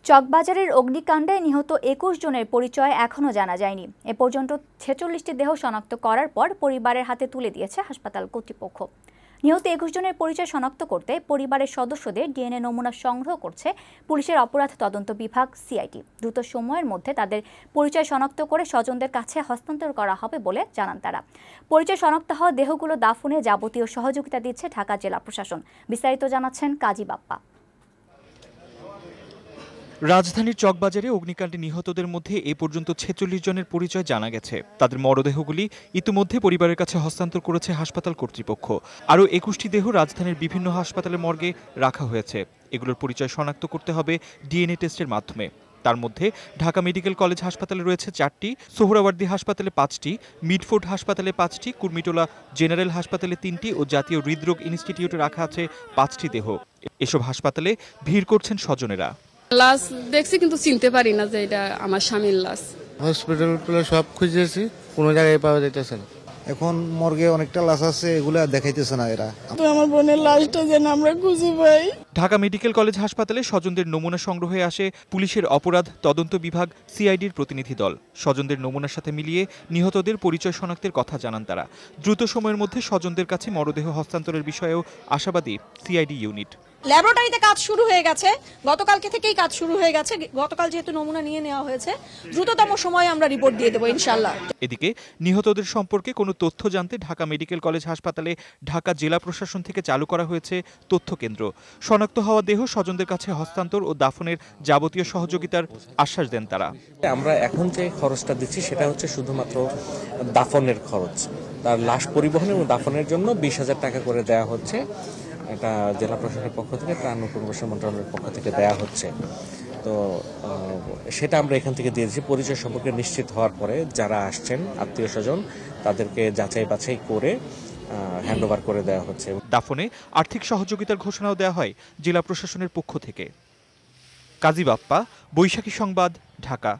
চকবাজারের অগ্নিকাণ্ডে নিহত ২১ জনের পরিচয় এখনও জানা যায়নি। এ পর্যন্ত ৪৬টি দেহ শনাক্ত করার পর পরিবারের হাতে তুলে দিয়েছে হাসপাতাল কর্তৃপক্ষ। নিহত ২১ জনের পরিচয় শনাক্ত করতে পরিবারের সদস্যদের ডিএনএ নমুনা সংগ্রহ করছে পুলিশের অপরাধ তদন্ত বিভাগ সিআইডি। দ্রুত সময়ের মধ্যে তাদের পরিচয় শনাক্ত করে স্বজনদের কাছে হস্তান্তর করা হবে বলে জানান তারা। পরিচয় শনাক্ত হওয়া দেহগুলো দাফনে যাবতীয় সহযোগিতা দিচ্ছে ঢাকা জেলা প্রশাসন। বিস্তারিত জানাচ্ছেন কাজী বাপ্পা। রাজধানীর চকবাজারে অগ্নিকাণ্ডে নিহতদের মধ্যে এ পর্যন্ত ৪৬ জনের পরিচয় জানা গেছে। তাদের মরদেহগুলি ইতিমধ্যে পরিবারের কাছে হস্তান্তর করেছে হাসপাতাল কর্তৃপক্ষ। আরও ২১টি দেহ রাজধানীর বিভিন্ন হাসপাতালের মর্গে রাখা হয়েছে। এগুলোর পরিচয় শনাক্ত করতে হবে ডিএনএ টেস্টের মাধ্যমে। তার মধ্যে ঢাকা মেডিকেল কলেজ হাসপাতালে রয়েছে ৪টি, সোহরাওয়ার্দী হাসপাতালে ৫টি, মিডফোর্ড হাসপাতালে 5টি, কুর্মিটোলা জেনারেল হাসপাতালে 3টি ও জাতীয় হৃদরোগ ইনস্টিটিউটে রাখা আছে 5টি দেহ। এসব হাসপাতালে ভিড় করছেন স্বজনেরা। লাশ দেখছি কিন্তু চিনতে পারি না যে এটা আমার স্বামীর লাশ। হসপিটাল সব খুঁজেছি, কোনো জায়গায় পাওয়া যাইতেছে না। এখন মর্গে অনেকটা লাশ আছে, এগুলো দেখাইতেছে না এরা। তো আমার বোনের লাশটা যেন আমরা খুঁজে পাই। ঢাকা মেডিকেল কলেজ হাসপাতালে স্বজনদের নমুনা সংগ্রহে আসে পুলিশের অপরাধ তদন্ত বিভাগ সিআইডির প্রতিনিধি দল। স্বজনদের নমুনার সাথে মিলিয়ে নিহতদের পরিচয় শনাক্তের কথা জানান তারা। দ্রুত সময়ের মধ্যে স্বজনদের কাছে মরদেহ হস্তান্তরের বিষয়েও আশাবাদী সিআইডি ইউনিট। ল্যাবরেটরিতে কাজ শুরু হয়ে গেছে, গতকালকে থেকেই কাজ শুরু হয়ে গেছে। গতকাল যেহেতু নমুনা নিয়ে নেওয়া হয়েছে, দ্রুততম সময়ে আমরা রিপোর্ট দিয়ে দেবো ইনশাআল্লাহ। এদিকে নিহতদের সম্পর্কে কোনো তথ্য জানতে ঢাকা মেডিকেল কলেজ হাসপাতালে ঢাকা জেলা প্রশাসন থেকে চালু করা হয়েছে তথ্য কেন্দ্র। শনাক্ত হওয়া দেহ স্বজনদের কাছে হস্তান্তর ও দাফনের যাবতীয় সহযোগিতার আশ্বাস দেন তারা। আমরা এখন যে খরচটা দিচ্ছি সেটা হচ্ছে শুধুমাত্র দাফনের খরচ। তার লাশ পরিবহন এবং দাফনের জন্য ২০,০০০ টাকা করে দেওয়া হচ্ছে। এটা জেলা প্রশাসনের পক্ষ থেকে, ত্রাণ ও পুনর্বাসন মন্ত্রণালয়ের পক্ষ থেকে দেওয়া হচ্ছে। তো সেটা আমরা এখান থেকে দিয়ে দিচ্ছি। পরিচয় সম্পর্কে নিশ্চিত হওয়ার পরে যারা আসছেন আত্মীয় স্বজন তাদেরকে যাচাই বাছাই করে হ্যান্ডওভার করে দেওয়া হচ্ছে। দাফনে আর্থিক সহযোগিতার ঘোষণাও দেওয়া হয় জেলা প্রশাসনের পক্ষ থেকে। কাজী বাপ্পা, বৈশাখী সংবাদ, ঢাকা।